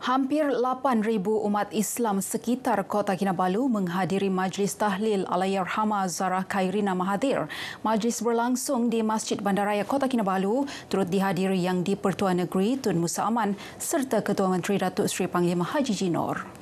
Hampir 8,000 umat Islam sekitar Kota Kinabalu menghadiri Majlis Tahlil Allahyarhamah Zarah Khairina Mahathir. Majlis berlangsung di Masjid Bandaraya Kota Kinabalu, turut dihadiri Yang di-Pertua Negeri Tun Musa Aman serta Ketua Menteri Datuk Seri Panglima Haji Jinor.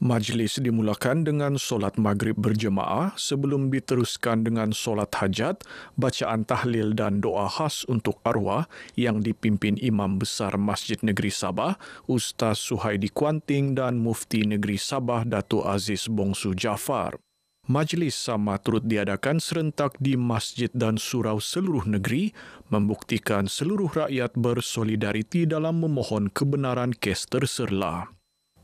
Majlis dimulakan dengan solat maghrib berjemaah sebelum diteruskan dengan solat hajat, bacaan tahlil dan doa khas untuk arwah yang dipimpin Imam Besar Masjid Negeri Sabah, Ustaz Suhaidi Kuanting dan Mufti Negeri Sabah, Datuk Aziz Bongsu Jaafar. Majlis sama turut diadakan serentak di masjid dan surau seluruh negeri, membuktikan seluruh rakyat bersolidariti dalam memohon kebenaran kes terserlah.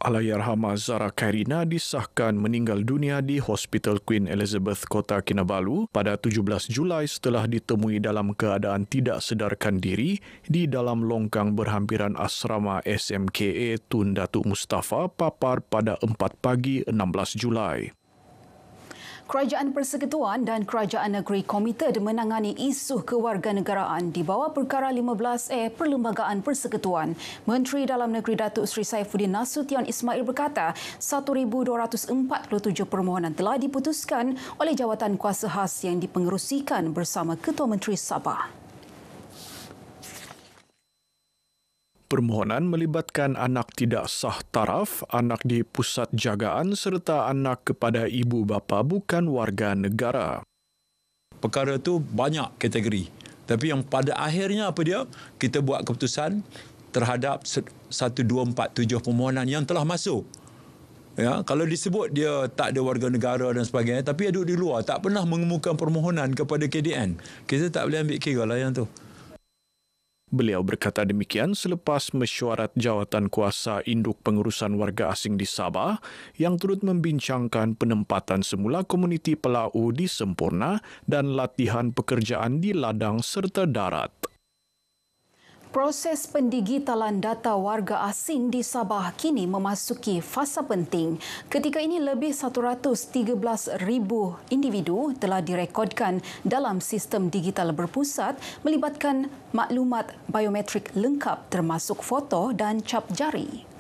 Allahyarhamah Zarah Khairina disahkan meninggal dunia di Hospital Queen Elizabeth Kota Kinabalu pada 17 Julai setelah ditemui dalam keadaan tidak sedarkan diri di dalam longkang berhampiran asrama SMKA Tun Datuk Mustafa Papar pada 4 pagi 16 Julai. Kerajaan Persekutuan dan Kerajaan Negeri komited menangani isu kewarganegaraan di bawah Perkara 15A Perlembagaan Persekutuan. Menteri Dalam Negeri Datuk Seri Saifuddin Nasution Ismail berkata 1,247 permohonan telah diputuskan oleh jawatan kuasa khas yang dipengerusikan bersama Ketua Menteri Sabah. Permohonan melibatkan anak tidak sah taraf, anak di pusat jagaan serta anak kepada ibu bapa bukan warga negara. Perkara itu banyak kategori. Tapi yang pada akhirnya apa dia? Kita buat keputusan terhadap 1,247 permohonan yang telah masuk. Ya, kalau disebut dia tak ada warga negara dan sebagainya, tapi dia duduk di luar, tak pernah mengemukakan permohonan kepada KDN. Kita tak boleh ambil kira lah yang tu. Beliau berkata demikian selepas mesyuarat jawatan kuasa induk pengurusan warga asing di Sabah yang turut membincangkan penempatan semula komuniti Pelau di Sempurna dan latihan pekerjaan di ladang serta darat. Proses pendigitalan data warga asing di Sabah kini memasuki fasa penting. Ketika ini lebih 113,000 individu telah direkodkan dalam sistem digital berpusat melibatkan maklumat biometrik lengkap termasuk foto dan cap jari.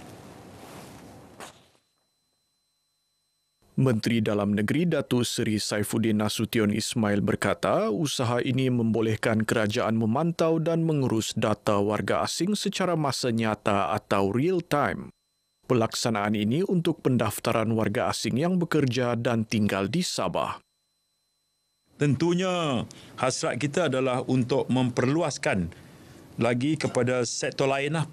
Menteri Dalam Negeri Datuk Seri Saifuddin Nasution Ismail berkata usaha ini membolehkan kerajaan memantau dan mengurus data warga asing secara masa nyata atau real time. Pelaksanaan ini untuk pendaftaran warga asing yang bekerja dan tinggal di Sabah. Tentunya hasrat kita adalah untuk memperluaskan lagi kepada sektor lainlah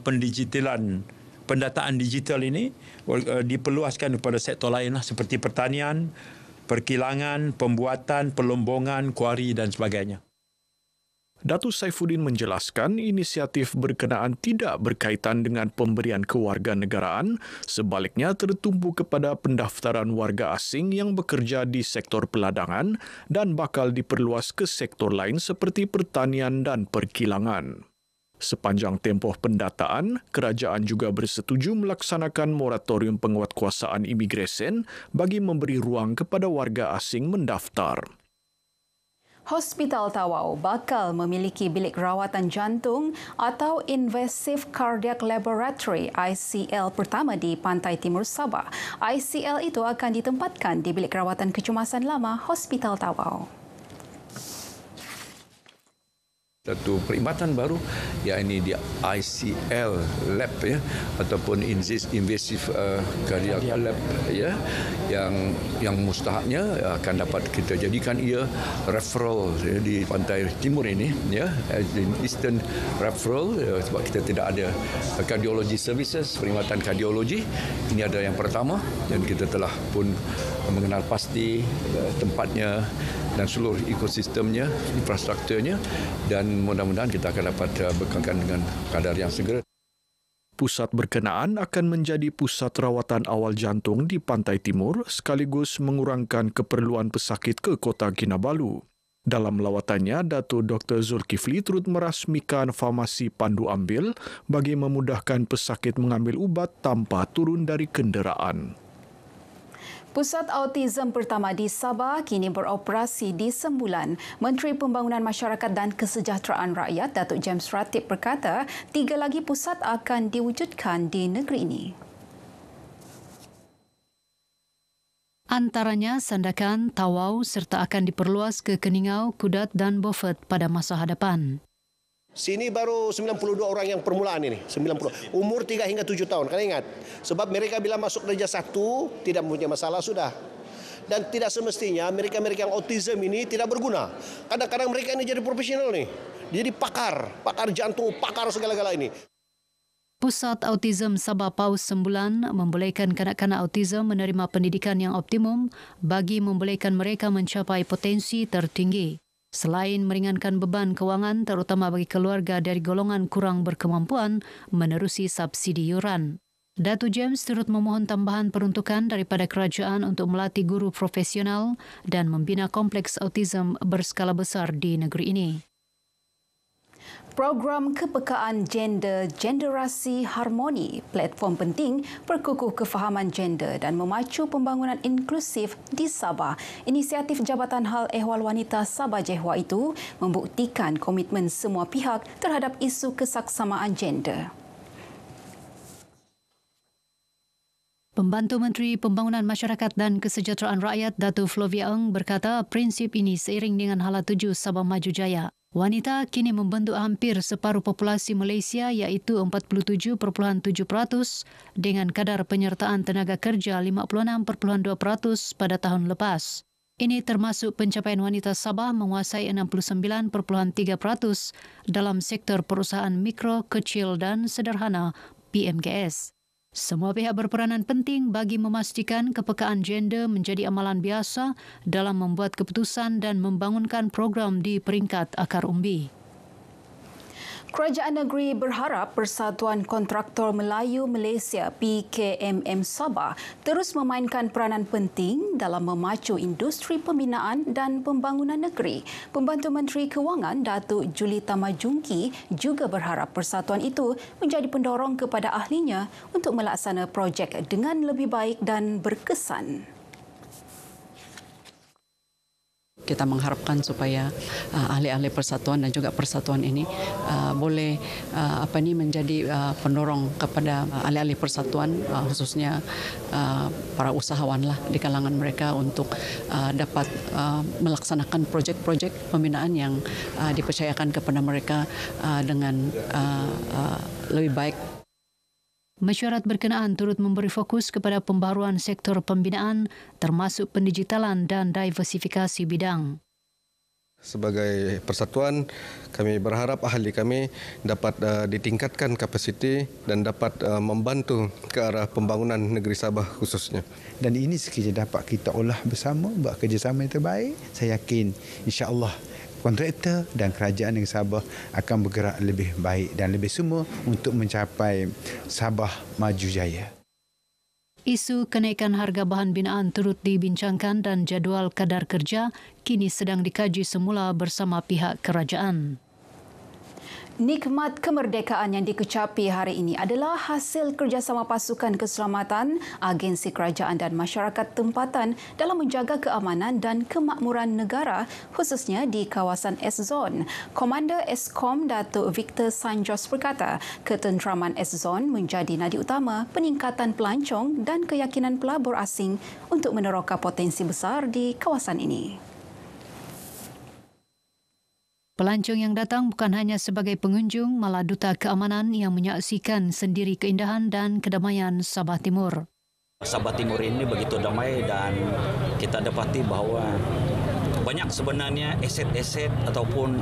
pendigitalan. Pendataan digital ini diperluaskan kepada sektor lainlah seperti pertanian, perkilangan, pembuatan, pelombongan, kuari dan sebagainya. Datuk Saifuddin menjelaskan inisiatif berkenaan tidak berkaitan dengan pemberian kewarganegaraan, sebaliknya tertumpu kepada pendaftaran warga asing yang bekerja di sektor peladangan dan bakal diperluas ke sektor lain seperti pertanian dan perkilangan. Sepanjang tempoh pendataan, kerajaan juga bersetuju melaksanakan moratorium penguatkuasaan imigresen bagi memberi ruang kepada warga asing mendaftar. Hospital Tawau bakal memiliki bilik rawatan jantung atau Invasive Cardiac Laboratory ICL pertama di Pantai Timur Sabah. ICL itu akan ditempatkan di bilik rawatan kecemasan lama Hospital Tawau. Satu perkhidmatan baru yakni di ICL Lab ya ataupun Invasive Cardiac Lab ya yang mustahaknya akan dapat kita jadikan ia referral ya, di Pantai Timur ini ya Eastern Referral ya, sebab kita tidak ada cardiology services perkhidmatan kardiologi ini ada yang pertama dan kita telah pun mengenal pasti tempatnya dan seluruh ekosistemnya, infrastrukturnya dan mudah-mudahan kita akan dapat bekalkan dengan kadar yang segera. Pusat berkenaan akan menjadi pusat rawatan awal jantung di Pantai Timur sekaligus mengurangkan keperluan pesakit ke Kota Kinabalu. Dalam lawatannya, Datuk Dr. Zulkifli turut merasmikan farmasi Pandu Ambil bagi memudahkan pesakit mengambil ubat tanpa turun dari kenderaan. Pusat Autism pertama di Sabah kini beroperasi di Sembulan. Menteri Pembangunan Masyarakat dan Kesejahteraan Rakyat Datuk James Ratib berkata 3 lagi pusat akan diwujudkan di negeri ini. Antaranya Sandakan, Tawau serta akan diperluas ke Keningau, Kudat dan Beaufort pada masa hadapan. Sini baru 92 orang yang permulaan ini, 90. Umur 3 hingga 7 tahun, kalian ingat. Sebab mereka bila masuk darjah 1 tidak mempunyai masalah sudah. Dan tidak semestinya mereka-mereka yang autism ini tidak berguna. Kadang-kadang mereka ini jadi profesional nih. Jadi pakar jantung, pakar segala-gala ini. Pusat Autism Sabah Paus Sembulan membolehkan kanak-kanak autism menerima pendidikan yang optimum bagi membolehkan mereka mencapai potensi tertinggi. Selain meringankan beban kewangan terutama bagi keluarga dari golongan kurang berkemampuan menerusi subsidi yuran. Datuk James turut memohon tambahan peruntukan daripada kerajaan untuk melatih guru profesional dan membina kompleks autism berskala besar di negeri ini. Program Kepekaan Gender Generasi Harmoni, platform penting perkukuh kefahaman gender dan memacu pembangunan inklusif di Sabah. Inisiatif Jabatan Hal Ehwal Wanita Sabah Jehwa itu membuktikan komitmen semua pihak terhadap isu kesaksamaan gender. Pembantu Menteri Pembangunan Masyarakat dan Kesejahteraan Rakyat Datuk Flovia Eng berkata prinsip ini seiring dengan Hala 7 Sabah Maju Jaya. Wanita kini membentuk hampir separuh populasi Malaysia iaitu 47.7% dengan kadar penyertaan tenaga kerja 56.2% pada tahun lepas. Ini termasuk pencapaian wanita Sabah menguasai 69.3% dalam sektor perusahaan mikro, kecil dan sederhana PMKS. Semua pihak berperanan penting bagi memastikan kepekaan gender menjadi amalan biasa dalam membuat keputusan dan membangunkan program di peringkat akar umbi. Kerajaan negeri berharap Persatuan Kontraktor Melayu Malaysia PKMM Sabah terus memainkan peranan penting dalam memacu industri pembinaan dan pembangunan negeri. Pembantu Menteri Kewangan Datuk Julita Majungki juga berharap persatuan itu menjadi pendorong kepada ahlinya untuk melaksana projek dengan lebih baik dan berkesan. Kita mengharapkan supaya ahli-ahli persatuan dan juga persatuan ini boleh menjadi pendorong kepada ahli-ahli persatuan khususnya para usahawan lah di kalangan mereka untuk dapat melaksanakan projek-projek pembinaan yang dipercayakan kepada mereka dengan lebih baik. Mesyuarat berkenaan turut memberi fokus kepada pembaharuan sektor pembinaan termasuk pendigitalan dan diversifikasi bidang. Sebagai persatuan, kami berharap ahli kami dapat ditingkatkan kapasiti dan dapat membantu ke arah pembangunan negeri Sabah khususnya. Dan ini sekiranya dapat kita olah bersama, buat kerjasama yang terbaik, saya yakin insya-Allah kontraktor dan kerajaan negeri Sabah akan bergerak lebih baik dan lebih semua untuk mencapai Sabah Maju Jaya. Isu kenaikan harga bahan binaan turut dibincangkan dan jadual kadar kerja kini sedang dikaji semula bersama pihak kerajaan. Nikmat kemerdekaan yang dikecapi hari ini adalah hasil kerjasama pasukan keselamatan, agensi kerajaan dan masyarakat tempatan dalam menjaga keamanan dan kemakmuran negara khususnya di kawasan S-Zone. Komander Eskom Datuk Victor Sanjos berkata, ketenteraman S-Zone menjadi nadi utama peningkatan pelancong dan keyakinan pelabur asing untuk meneroka potensi besar di kawasan ini. Pelancong yang datang bukan hanya sebagai pengunjung, malah duta keamanan yang menyaksikan sendiri keindahan dan kedamaian Sabah Timur. Sabah Timur ini begitu damai dan kita dapati bahawa banyak sebenarnya aset-aset ataupun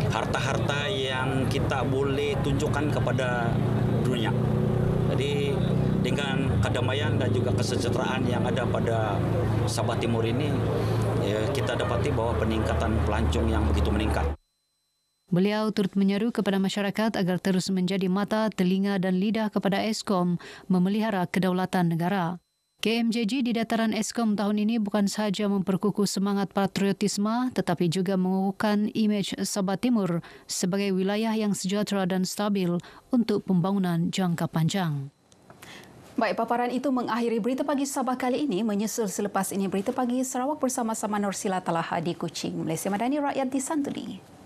harta-harta yang kita boleh tunjukkan kepada dunia. Jadi dengan kedamaian dan juga kesejahteraan yang ada pada Sabah Timur ini, kita dapati bahawa peningkatan pelancong yang begitu meningkat. Beliau turut menyeru kepada masyarakat agar terus menjadi mata, telinga dan lidah kepada Eskom memelihara kedaulatan negara. KMJG di dataran Eskom tahun ini bukan sahaja memperkukuh semangat patriotisme tetapi juga mengukuhkan imej Sabah Timur sebagai wilayah yang sejahtera dan stabil untuk pembangunan jangka panjang. Baik, paparan itu mengakhiri Berita Pagi Sabah kali ini. Menyusul selepas ini Berita Pagi Sarawak bersama-sama Nur Sila Talaha di Kuching. Malaysia Madani, rakyat di Santuni.